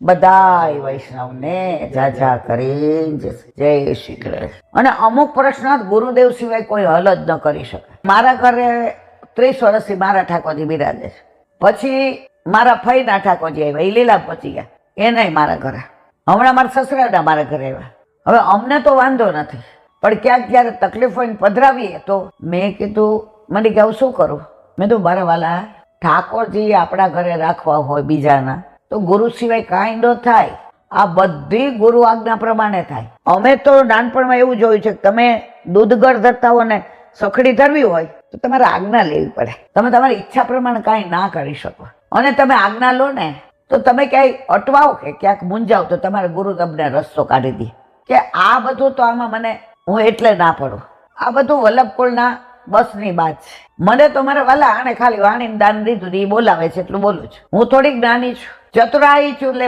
બધાય વૈષ્ણવને જાજા કરીને જય શ્રી કૃષ્ણ. અને અમુક પ્રશ્ન ગુરુદેવ સિવાય કોઈ હલ જ ન કરી શકે. મારા ઘરે 30 વર્ષથી મારા ઠાકોરજી બિરાજે છે. પછી મારા ફઈના ઠાકોરજી આવ્યા, એ લીલા પહોંચી ગયા, એનાય મારા ઘરે. હમણાં મારા સસરાના મારા ઘરે આવ્યા. હવે અમને તો વાંધો નથી, પણ ક્યાંક જયારે તકલીફ હોય ને પધરાવીએ તો મેં કીધું, મને કે શું કરું? મેં તો મારા વાલા ઠાકોરજી આપણા ઘરે રાખવા હોય બીજાના તો ગુરુ સિવાય કાંઈ ન થાય. આ બધી ગુરુ આજ્ઞા પ્રમાણે થાય. અમે તો નાનપણમાં એવું જોયું છે કે તમે દૂધગર ધરતા હો ને સખડી ધરવી હોય તો તમારે આજ્ઞા લેવી પડે. તમે તમારી ઈચ્છા પ્રમાણે કાંઈ ના કરી શકો. અને તમે આજ્ઞા લો ને તો તમે ક્યાંય અટવાઓ કે ક્યાંક મૂંઝાવ તો તમારે ગુરુ તમને રસ્તો કાઢી દે. કે આ બધું તો આમાં મને હું એટલે ના પડું. આ બધું વલ્લભકુળના બસની વાત છે. મને તો મારા વાલા આને ખાલી વાણીને દાન દીધું, એ બોલાવે છે એટલું બોલું છું. હું થોડીક નાની છું, ચતુરાઈ છું એટલે